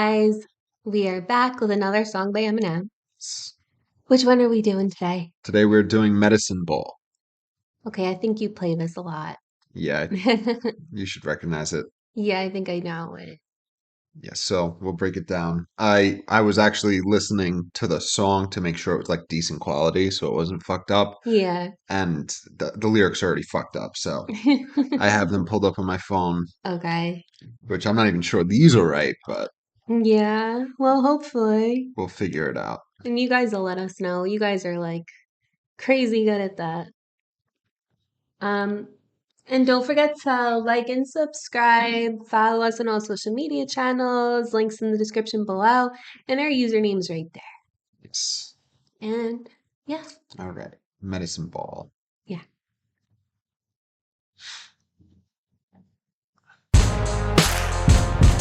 guys, we are back with another song by Eminem. Which one are we doing today? Today we're doing Medicine Ball. Okay, I think you play this a lot. Yeah, you should recognize it. Yeah, I think I know it. Yeah, so we'll break it down. I was actually listening to the song to make sure it was like decent quality, so it wasn't fucked up. Yeah. And the lyrics are already fucked up, so I have them pulled up on my phone, Okay. which I'm not even sure these are right, but Yeah, well, hopefully. we'll figure it out. And you guys will let us know. You guys are like crazy good at that. Um, and don't forget to like and subscribe. Follow us on all social media channels. Links in the description below. And our username's right there. Yes. And yeah. All right. Medicine Ball. Yeah.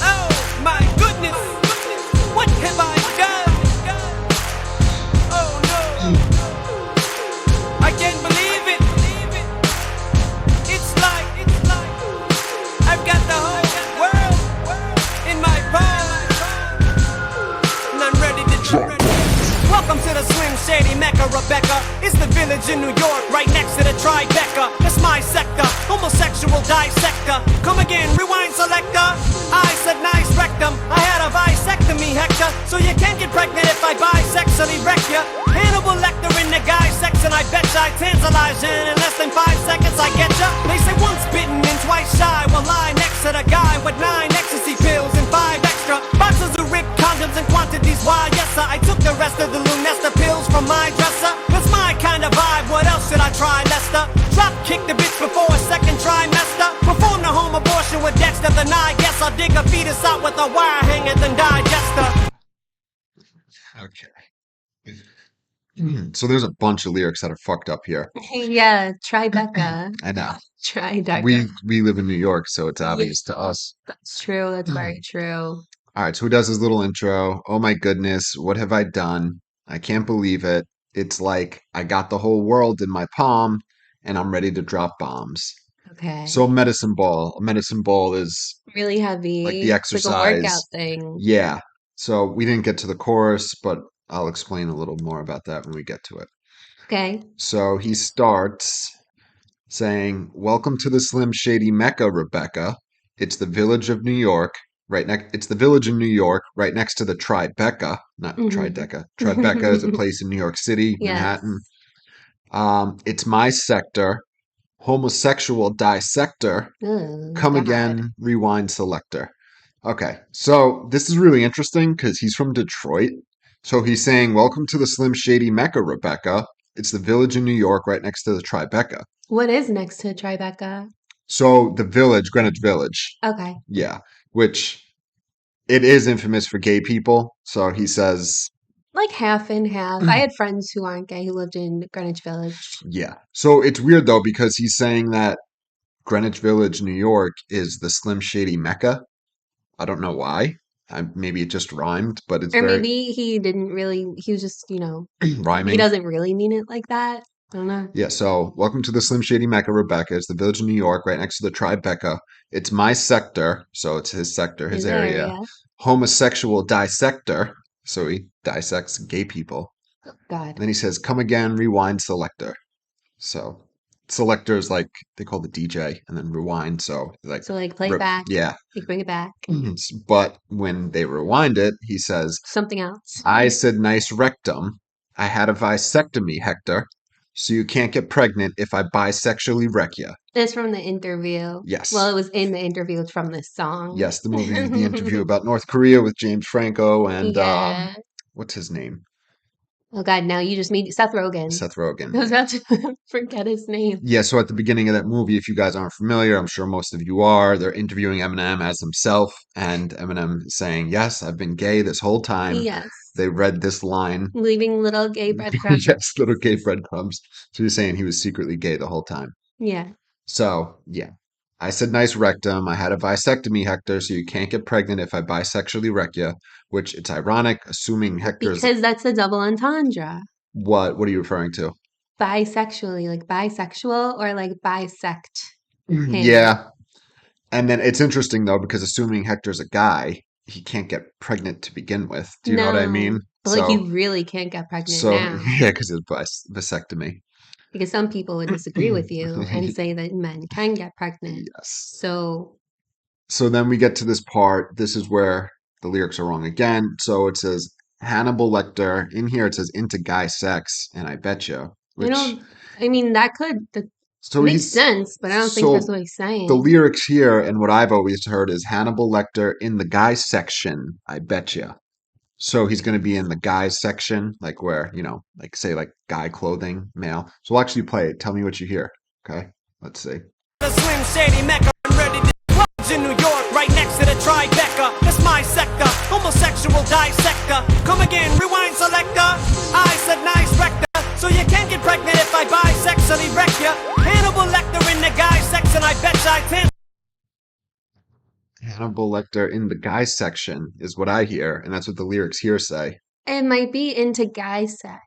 Oh my goodness, what have I done? Oh no, I can't believe it. It's like I've got the whole world in my palm, and I'm ready to drop. Welcome to the Slim Shady Mecca, Rebecca. It's the village in New York, right next to the Tribeca. That's my sector, homosexual dissector. Come again, rewind selector. I said nice rectum, I had a bisectomy, Hector. So you can't get pregnant if I bisexually wreck ya. Hannibal Lecter in the guy section, I betcha I tantalize you. In less than 5 seconds I get ya. They say once bitten and twice shy. Well, lie next to the guy with 9 ecstasy pills and 5 extra boxes of ripped condoms and quantities. Why, yes sir, I took the rest of the Lunesta pills from my dresser. That's my kind of vibe, what else should I try, Lester? Drop kick the bitch before a second trimester. Perform the home abortion with Dexter, then I guess I'll dig a fetus out with a wire hanger than digester. Okay. So there's a bunch of lyrics that are fucked up here. Yeah, Tribeca. I know. Tribeca. We live in New York, so it's Yeah, obvious to us. that's true. That's very true. All right, so he does his little intro. Oh my goodness, what have I done? I can't believe it. It's like I got the whole world in my palm and I'm ready to drop bombs. So Okay. a medicine ball is Really like the heavy. It's like a workout exercise. thing. Yeah. So we didn't get to the chorus, but I'll explain a little more about that when we get to it. Okay. So he starts saying, "Welcome to the Slim Shady Mecca, Rebecca. It's the village of New York, right next. It's the village in New York, right next to the Tribeca, not Hmm. Trideca. Tribeca is a place in New York City, Yes. Manhattan. It's my sector, homosexual dissector. Oh, Come God. again, rewind selector." Okay, so this is really interesting because he's from Detroit. So he's saying, "Welcome to the Slim Shady Mecca, Rebecca. It's the village in New York, right next to the Tribeca." What is next to Tribeca? So the village, Greenwich Village, Okay. yeah, which it is infamous for gay people. So he says, Like half and half. I had friends who aren't gay who lived in Greenwich Village. yeah. So it's weird though because he's saying that Greenwich Village, New York, is the Slim Shady Mecca. I don't know why. Maybe it just rhymed, but it's Or very maybe he didn't really, he was just, he rhyming. doesn't really mean it like that. I don't know. Yeah, so welcome to the Slim Shady Mecca, Rebecca. It's the village in New York, right next to the Tribeca. It's my sector, so it's his sector, his His area. area. Homosexual dissector, so he dissects gay people. And God. then he says, "Come again, rewind selector." So selector is like they call the DJ, and then rewind, so like, So like play it back. yeah. Like bring it back. But when they rewind it, he says, Something else. "I said nice rectum. I had a vasectomy, Hector. So you can't get pregnant if I bisexually wreck you." It's from the interview. Well, Yes. it was in the interview. It's from this song. Yes, the movie, the interview about North Korea with James Franco and Yeah. what's his name? Oh God, now you just made Seth Rogen. Seth Rogen. I was about to forget his name. Yeah, so at the beginning of that movie, if you guys aren't familiar, I'm sure most of you are, they're interviewing Eminem as himself, and Eminem is saying, "Yes, I've been gay this whole time." Yes. They read this line. Leaving little gay breadcrumbs. Yes, little gay breadcrumbs. So he's saying he was secretly gay the whole time. Yeah. So, yeah. I said nice rectum. I had a vasectomy, Hector, so you can't get pregnant if I bisexually wreck you, which it's ironic, assuming Hector's Because that's a double entendre. what are you referring to? Bisexually, like bisexual or like bisect him. Yeah. And then it's interesting though, because assuming Hector's a guy, he can't get pregnant to begin with. Do you know what I mean? No, but like you really can't get pregnant So now yeah, because it's vasectomy. because some people would disagree with you and say that men can get pregnant. Yes. So So then we get to this part. This is where the lyrics are wrong again. So it says Hannibal Lecter. In here it says into guy sex, and I betcha. I Which don't. I mean, that so makes he's sense, but I don't think that's so what he's the saying. lyrics here and what I've always heard is Hannibal Lecter in the guys section, I betcha. So he's going to be in the guys section, like where, like say like guy clothing, male. So we'll actually play it. Tell me what you hear. Okay. Let's see. The Slim Shady Mecca, I'm ready to clubs in New York, right next to the Tribeca. That's my sector, homosexual dissector. Come again, rewind selector. I said nice rector, so you can't get pregnant if I bisexually wreck ya. Hannibal Lecter in the guy section, I bet I can. Hannibal Lecter in the guys section is what I hear, and that's what the lyrics here say. It might be into guy sex.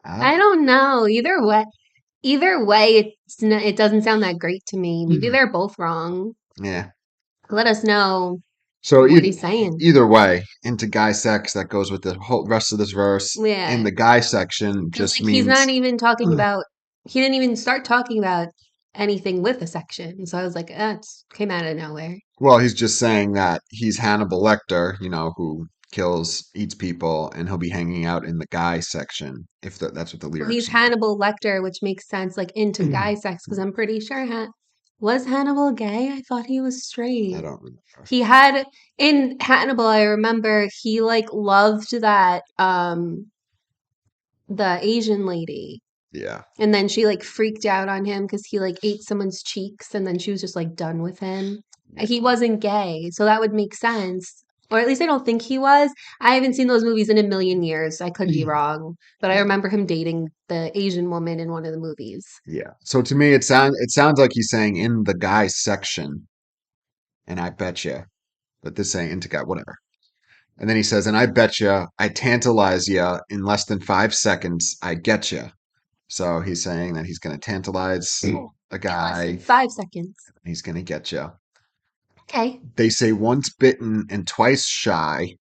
Ah, I don't know. Either way, it doesn't sound that great to me. Maybe they're both wrong. yeah. Let us know So what he's saying. either way, into guy sex that goes with the whole rest of this verse. In Yeah, the guy section because just like he's not means even talking about. He didn't even start talking about anything with a section. So I was like, it came out of nowhere. well, he's just saying that he's Hannibal Lecter, who kills, eats people, and he'll be hanging out in the guy section if that's what the Well, lyrics he's are. Hannibal Lecter, which makes sense, like into guy sex, because I'm pretty sure was Hannibal gay? I thought he was I straight. don't remember. He had in Hannibal, I remember he like loved that the Asian lady. Yeah. And then she like freaked out on him because he like ate someone's cheeks and then she was just like done with him. He wasn't gay, so that would make sense. Or at least I don't think he was. I haven't seen those movies in a million years. I could be wrong. But I Yeah. remember him dating the Asian woman in one of the movies. Yeah. So to me, it sounds like he's saying in the guy section, and I betcha, but this saying into guy, whatever. And then he says, and I betcha, I tantalize ya in less than 5 seconds. I get ya. So he's saying that he's going to tantalize a In less than guy. 5 seconds. He's going to get you. Okay. They say once bitten and twice shy.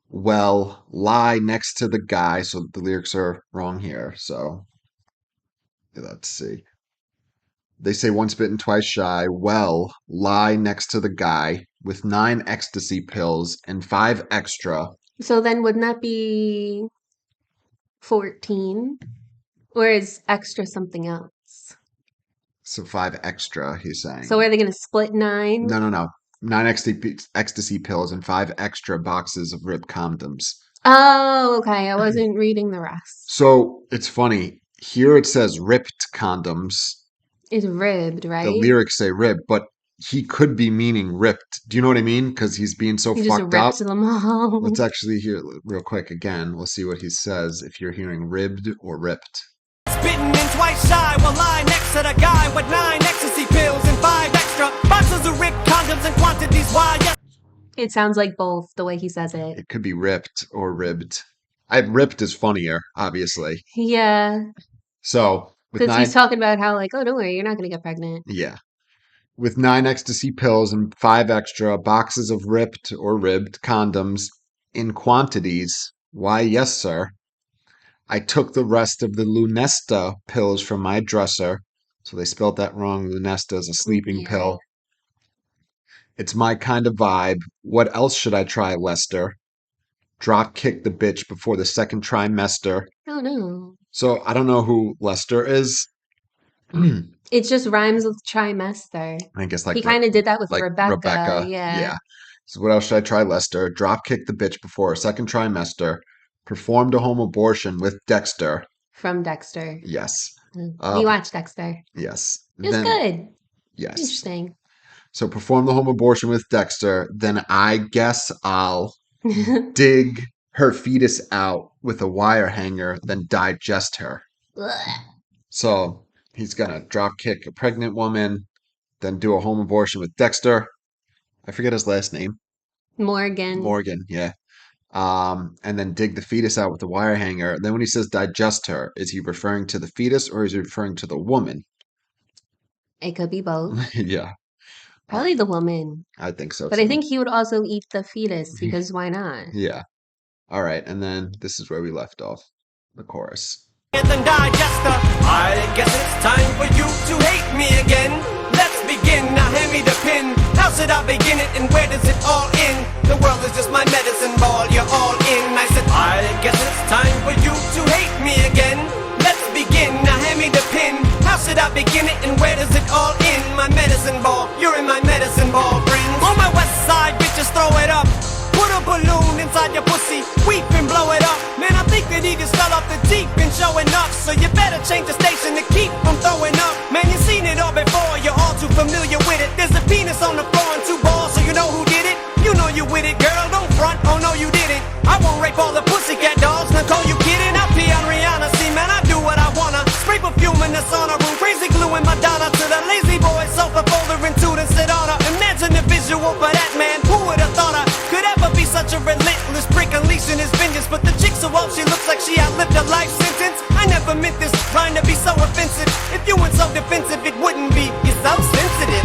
Well, lie next to the guy. So the lyrics are wrong here. So let's see. They say once bitten, twice shy. Well, lie next to the guy with 9 ecstasy pills and 5 extra. So then wouldn't that be 14? Or is extra something else? So 5 extra, he's So saying. are they going to split 9? No, no, no. 9 ecstasy pills and 5 extra boxes of rib condoms. Oh, okay. I wasn't reading the rest. So it's funny. Here it says ripped condoms. It's ribbed, The right? lyrics say rib, but he could be meaning ripped. Do you know what I mean? Because he's being so He just fucked up. ripped them all. Let's actually hear it real quick again. We'll see what he says if you're hearing ribbed or ripped. Bitten and twice shy, will lie next to the guy with 9 ecstasy pills and 5 extra boxes of ripped condoms and quantities wide. Yes. It sounds like both the way he says it. It could be ripped or ribbed. Ripped is funnier, obviously. Yeah. So with Because he's 9, talking about how, like, oh, don't worry, you're not going to get pregnant. yeah, with 9 ecstasy pills and 5 extra boxes of ripped or ribbed condoms in quantities. Why, yes, sir. I took the rest of the Lunesta pills from my dresser. So they spelled that wrong. Lunesta is a sleeping Yeah. pill. It's my kind of vibe. What else should I try, Lester? Drop kick the bitch before the second trimester. Oh, no. So I don't know who Lester is. I It just rhymes with trimester. guess He kind of did that with like Rebecca. Rebecca. Yeah. Yeah. So what else should I try, Lester? Drop kick the bitch before a second trimester. Performed a home abortion with Dexter. From Dexter. Yes. We watched Dexter. Yes. It was Then good. yes. Interesting. So perform the home abortion with Dexter. Then I guess I'll dig her fetus out with a wire hanger, then digest her. So he's gonna drop kick a pregnant woman, then do a home abortion with Dexter. I forget his last name. Morgan. Morgan, yeah. And then dig the fetus out with a wire hanger. Then when he says digest her, is he referring to the fetus or is he referring to the woman? It could be both. Yeah. Probably the woman. I think so But too. I think he would also eat the fetus because why not? Yeah. All right, and then this is where we left off. The chorus. And digester. I guess it's time for you to hate me again. Let's begin. Now hand me the pen. How should I begin it and where does it all end? The world is just my medicine ball. You're all in. I said, I guess it's time for you to hate me again. Let's begin. Now hand me the pen. How should I begin it and where does it all end? My medicine ball. You're in my medicine ball, friends. On my west side, bitches, throw it up. Put a balloon inside your pussy, weep and blow it up. Man, I think that he just fell off the deep and showing up. So you better change the station to keep from throwing up. Man, you seen it all before, you're all too familiar with it. There's a penis on the floor and 2 balls, so you know who did it. You know you with it, girl, don't front, oh no you didn't. I won't rape all the pussycat dolls, Nicole, you kidding? I'll pee on Rihanna, see man, I do what I wanna. Spray perfume in the sauna room, crazy glue in Madonna. To the lazy boy, sofa folder and two to sit on her. Imagine the visual for that man, who would've thought her could ever be such a relentless prick unleashing his vengeance. But the chick so old she looks like she outlived a life sentence. I never meant this, trying to be so offensive. If you weren't so defensive, it wouldn't be. You're so sensitive.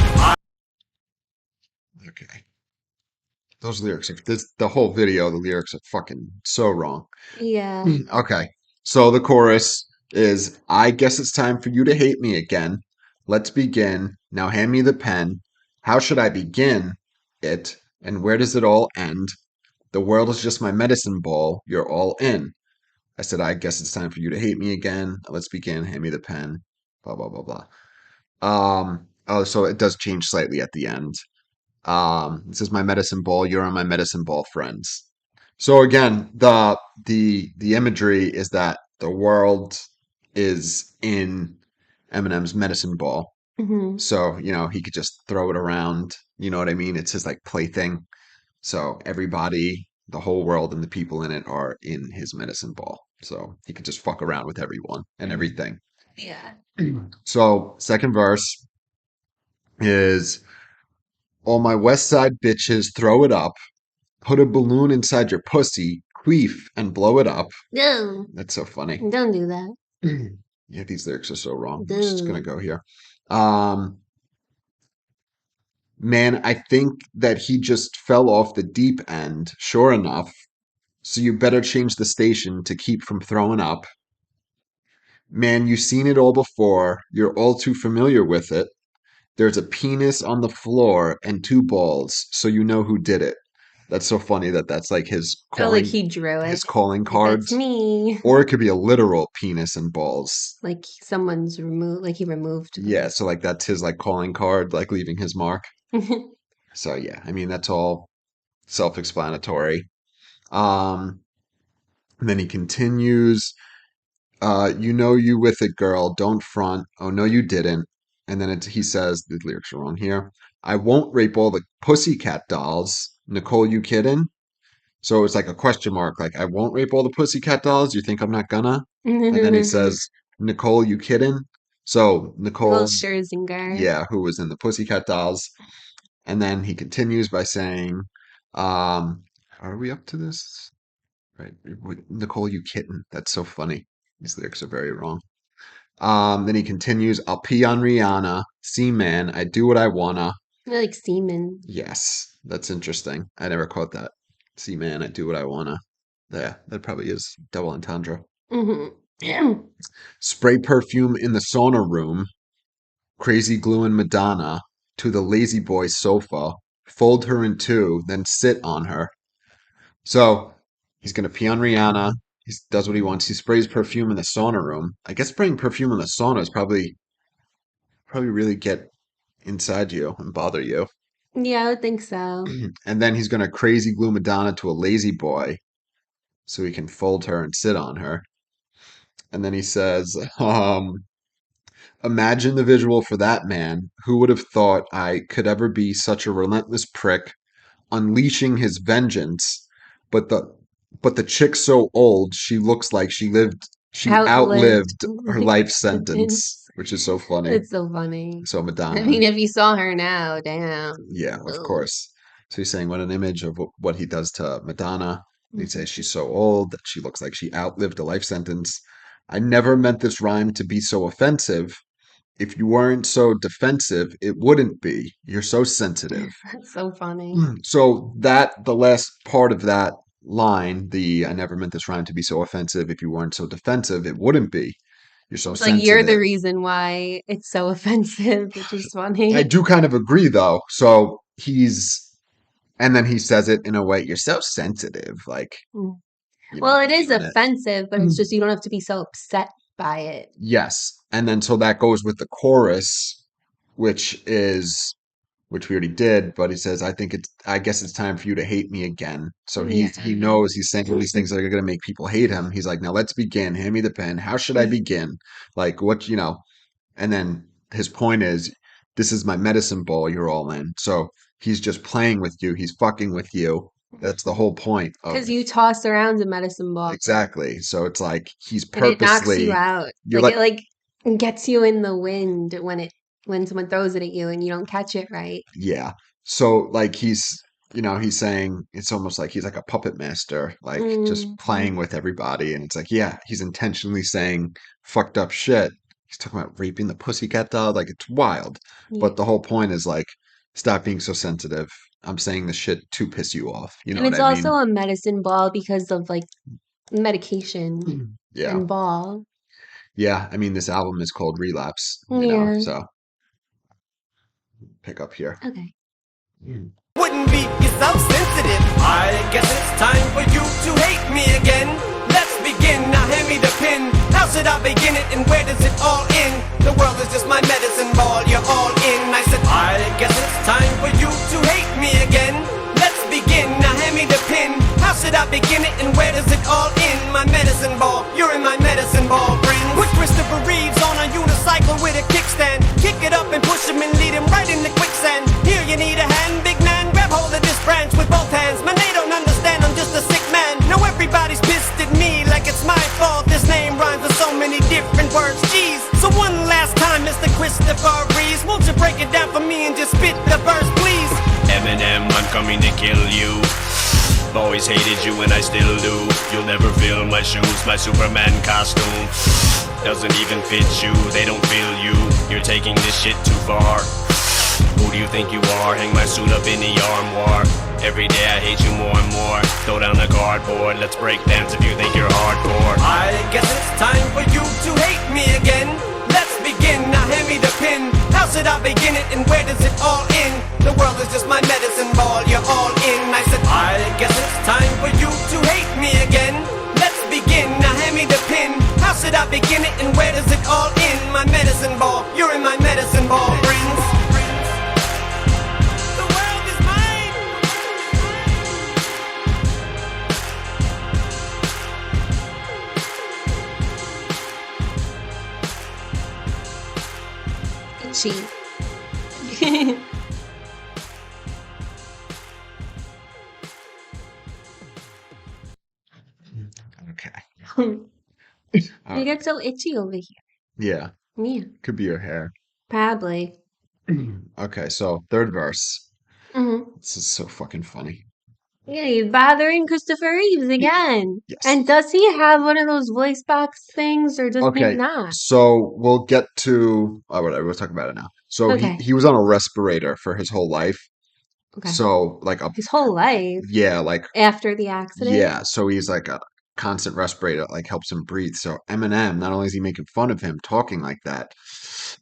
Okay. Those lyrics are the whole video, the lyrics are fucking so wrong. Yeah. Okay. So the chorus is I guess it's time for you to hate me again. Let's begin. Now hand me the pen. How should I begin it? And where does it all end? The world is just my medicine ball. You're all in. I said, I guess it's time for you to hate me again. Let's begin. Hand me the pen. Blah blah blah blah. Oh, so it does change slightly at the end. It says my medicine ball, you're on my medicine ball, friends. So again, the imagery is that the world is in Eminem's medicine ball. Hmm. So, he could just throw it around. You know what I mean? It's his like plaything. So everybody, the whole world and the people in it are in his medicine ball. So he could just fuck around with everyone and everything. Yeah. So second verse is all my West Side bitches throw it up. Put a balloon inside your pussy, queef, and blow it up. No, That's so funny. don't do that. Yeah, these lyrics are so wrong. I'm just gonna Dude. go here. Man, I think that he just fell off the deep end, sure enough. So you better change the station to keep from throwing up. Man, you've seen it all before. You're all too familiar with it. There's a penis on the floor and 2 balls, so you know who did it. That's so funny that that's like his Oh, like calling he drew it. his calling Like, that's cards. me. Or it could be a literal penis and balls. Like someone's removed, like he removed. Yeah, so like that's his like calling card, like leaving his mark. So yeah, I mean that's all self-explanatory. Um, and then he continues, you know you with it, girl, don't front. Oh no, you didn't. And then he says, the lyrics are wrong here. I won't rape all the pussycat dolls. Nicole, you kidding? So it's like a question mark, like I won't rape all the pussycat dolls. You think I'm not gonna? And then he says, Nicole, you kidding? So Little Nicole, Scherzinger. yeah, who was in the Pussycat Dolls. And then he continues by saying, are we up to this? Right. Nicole, you kitten. That's so funny. These lyrics are very wrong. Then he continues, I'll pee on Rihanna. See, man, I do what I wanna. I like semen. Yes, that's interesting. I never caught that. See, man, I do what I wanna. Yeah, that probably is double entendre. Hmm. Spray perfume in the sauna room. Crazy gluing Madonna to the lazy boy sofa, fold her in 2, then sit on her. So he's gonna pee on Rihanna. He does what he wants. He sprays perfume in the sauna room. I guess spraying perfume in the sauna is probably really get inside you and bother you. Yeah, I would think so. And then he's gonna crazy glue Madonna to a lazy boy so he can fold her and sit on her. And then he says, imagine the visual for that man. Who would have thought I could ever be such a relentless prick, unleashing his vengeance? But the chick's so old, she looks like she Outlived outlived her life sentence. sentence, which is so funny. It's so funny. So I Madonna, mean, if you saw her now, damn. yeah, of Ugh. course. So he's saying what an image of what he does to Madonna. He'd say Mhm. she's so old that she looks like she outlived a life sentence. I never meant this rhyme to be so offensive. if you weren't so defensive, it wouldn't be. You're so sensitive. That's so funny. So the last part of that line, the I never meant this rhyme to be so offensive. If you weren't so defensive, it wouldn't be. You're so It's like you're the sensitive. reason why it's so offensive, which is I funny. do kind of agree though. So and then he says it in a way, you're so sensitive, like, Mm. you know, Well, it is feeling it. offensive, but it's just you don't have to be so upset by it. Yes. And then so that goes with the chorus, which is which we already did, but he says, I guess it's time for you to hate me again. So he Yeah. knows he's saying all these things that are gonna make people hate him. He's like, now let's begin. Hand me the pen. How should I begin? Like what, and then his point is, this is my medicine ball you're all in. So he's just playing with you. He's fucking with you. That's the whole point of Because you toss around a medicine ball exactly. So it's like he's and it knocks you purposely out. you're Like like it gets you in the wind when someone throws it at you and you don't catch it right. yeah. So like he's saying it's almost like he's like a puppet master, like just Mm. playing with everybody. And it's like, yeah, he's intentionally saying fucked up shit. He's talking about raping the pussycat doll. Like it's wild. Yeah. But the whole point is like, stop being so sensitive. I'm saying the shit to piss you off. You know And what it's I mean? also a medicine ball because of like medication Yeah. and ball. Yeah. I mean, this album is called Relapse, Yeah. so pick up here. Okay. Wouldn't be so sensitive. I guess it's time for you to hate me again. Let's begin. Now hand me the pen. How should I begin it and where does it all end? The world is just my medicine ball. You're all in. I said, I guess it's time for you to hate me again. Let's begin. Now hand me the pen. How should I begin it and where does it all end? My medicine ball. You're in my medicine ball, friends. With Christopher Reeves on a unicycle with a kickstand. Kick it up and push him and lead him right into quicksand. Here you need a hand, big man. Grab hold of this branch with both hands. Man, they don't understand, I'm just a sick man. Now everybody's pissed at me like it's my fault. This name rhymes with so many different words. Jeez. So one last time, Mr. Christopher Reeves, won't you break it down for me and just spit the verse, please? Eminem, I'm coming to kill you. Always hated you and I still do. You'll never fill my shoes, my Superman costume doesn't even fit you, they don't feel you. You're taking this shit too far. Who do you think you are? Hang my suit up in the armoire. Every day I hate you more and more. Throw down the cardboard, let's break dance if you think you're hardcore. I guess it's time for you to hate me again. Let's begin, now hand me the pen. How should I begin it and where does it all end? The world is just my medicine ball, you're all in. I said, I guess it's time for you to hate me again. Let's begin, now hand me the pen. How should I begin it and where does it all end? My medicine ball, you're in my medicine ball, friends. The world is mine. Itchy. Okay. You get so itchy over here. Yeah. Yeah, Could be your hair. probably. Okay, so third verse. Hmm. This is so fucking funny. Yeah, he's bothering Christopher Reeves again. Yes. And does he have one of those voice box things or does he Okay, not? so we'll get to whatever, we'll talk about it now. So Okay. he was on a respirator for his whole life. Okay. So like His whole life yeah, like after the accident? yeah, so he's like a constant respirator that like helps him breathe. So Eminem, not only is he making fun of him talking like that,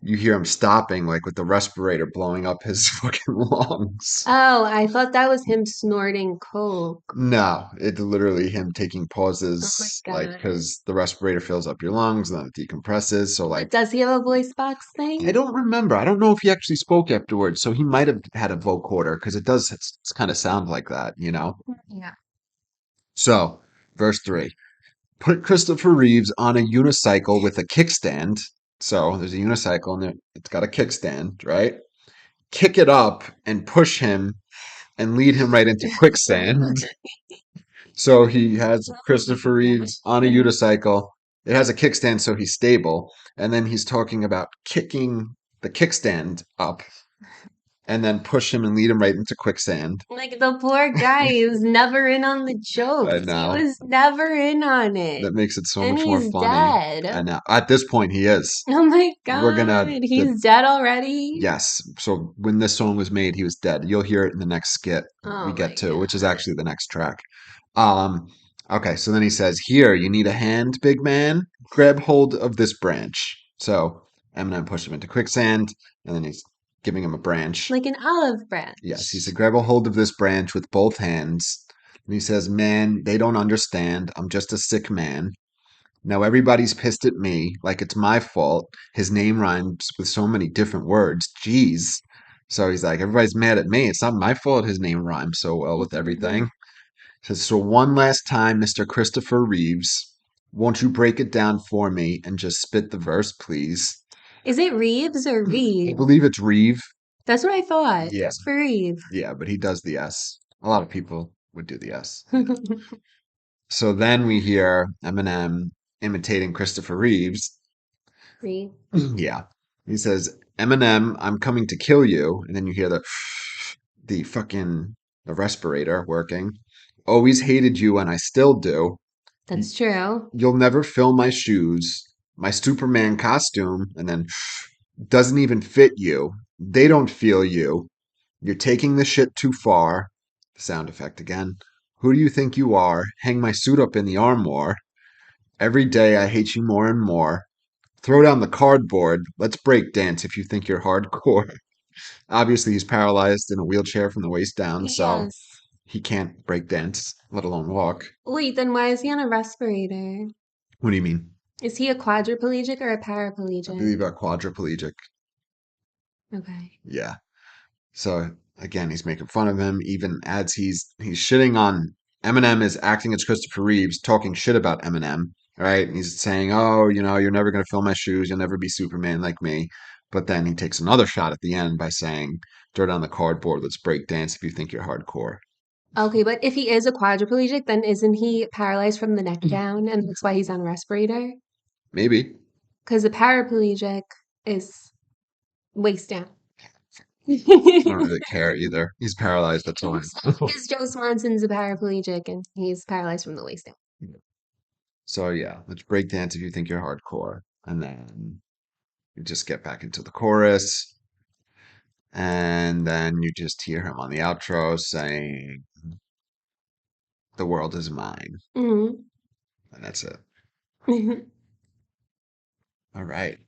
you hear him stopping like with the respirator blowing up his fucking lungs. Oh, I thought that was him snorting coke. No, it's literally him taking Oh pauses, my like God. because the respirator fills up your lungs and then it decompresses. So But like does he have a voice box thing? I don't remember. I don't know if he actually spoke afterwards. So he might have had a vocoder because it's kind of sound like that, you know? Yeah. So, verse 3. Put Christopher Reeves on a unicycle with a kickstand. So there's a unicycle and it's got a kickstand, right? Kick it up and push him and lead him right into quicksand. So he has Christopher Reeves on a unicycle. It has a kickstand, so he's stable. And then he's talking about kicking the kickstand up and then push him and lead him right into quicksand. Like the poor guy who's never in on the jokes. I He know. was never in on it. That makes it so And much more he's funny. dead. I know. At this point, he is. Oh my We're gonna. God. He's dead already? Yes. So when this song was made, he was dead. You'll hear it in the next skit we Oh get my to, which is God. actually the next track. Um, okay, so then he says, "Here, you need a hand, big man? Grab hold of this branch." So Eminem pushed him into quicksand, and then he's giving him a branch. Like an olive branch. Yes, he said, "Grab a hold of this branch with both hands." And he says, "Man, they don't understand. I'm just a sick man. Now everybody's pissed at me, like it's my fault. His name rhymes with so many different words. Jeez." So he's like, everybody's mad at me. It's not my fault his name rhymes so well with everything. Says, so one last time, Mr. Christopher Reeves, won't you break it down for me and just spit the verse, please? Is it Reeves or I Reeve? believe it's Reeve. That's what I thought. Yeah. It's for Reeve. Yeah, but he does the S. A lot of people would do the S. So then we hear Eminem imitating Christopher Reeves. Reeve. Yeah. He says, Eminem, I'm coming to kill you. And then you hear the fucking the respirator working. Always hated you and I still do. That's true. You'll never fill my shoes. My Superman costume, and then doesn't even fit you. They don't feel you. You're taking the shit too far. Sound effect again. Who do you think you are? Hang my suit up in the armoire. Every day I hate you more and more. Throw down the cardboard. Let's break dance if you think you're hardcore. Obviously, he's paralyzed in a wheelchair from the waist down, so Yes. he can't break dance, let alone walk. Wait, then why is he on a respirator? What do you mean? Is he a quadriplegic or a I paraplegic? believe a quadriplegic. Okay. Yeah. So again, he's making fun of him, even as he's shitting on Eminem is acting as Christopher Reeves, talking shit about Eminem. Right? And he's saying, "Oh, you're never gonna fill my shoes. You'll never be Superman like me." But then he takes another shot at the end by saying, "Throw down the cardboard. Let's break dance if you think you're hardcore." Okay, but if he is a quadriplegic, then isn't he paralyzed from the neck down, and that's why he's on a respirator? Maybe. Because a paraplegic is waist down. I don't really care either. He's paralyzed. That's all. Because Joe Swanson's a paraplegic, and he's paralyzed from the waist down. So yeah, let's break dance if you think you're hardcore, and then you just get back into the chorus. And then you just hear him on the outro saying, "The world is mine." Mm-hmm. And that's it. All right.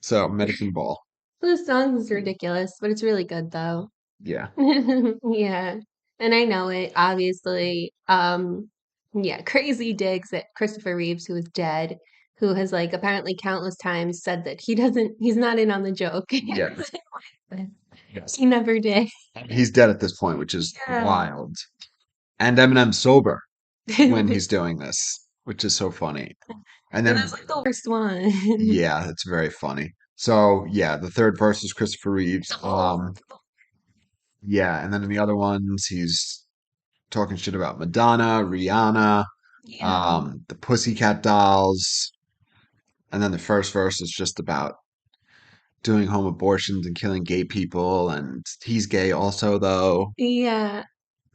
So, Medicine Ball. The song is ridiculous, but it's really good though. Yeah. Yeah. And I know it, obviously. Yeah, crazy digs at Christopher Reeves, who is dead, who has like apparently countless times said that he's not in on the joke. Yeah. Yes. He never did. He's dead at this point, which is Yeah. wild. And Eminem's sober when he's doing this, which is so funny. And then, that's like the worst one. yeah, that's very funny. So, yeah, the third verse is Christopher Reeves. Yeah, and then in the other ones, he's talking shit about Madonna, Rihanna, Yeah. the Pussycat Dolls, and then the first verse is just about doing home abortions and killing gay people, and he's gay also, though. Yeah.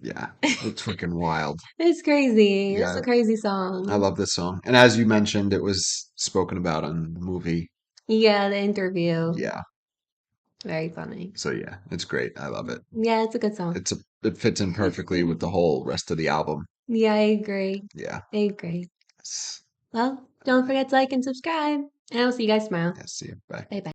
Yeah, it's freaking wild. It's crazy. It's Yeah, a crazy I song. love this song. And as you mentioned, it was spoken about on the movie. Yeah, the interview. Yeah, Very funny. so yeah, it's great. I love it. Yeah, it's a good song. It fits in perfectly with the whole rest of the album. Yeah, I agree. Yeah. I agree. Yes. Well, don't forget to like and subscribe. And I'll see you guys tomorrow. Yes, see you. Bye. Bye bye.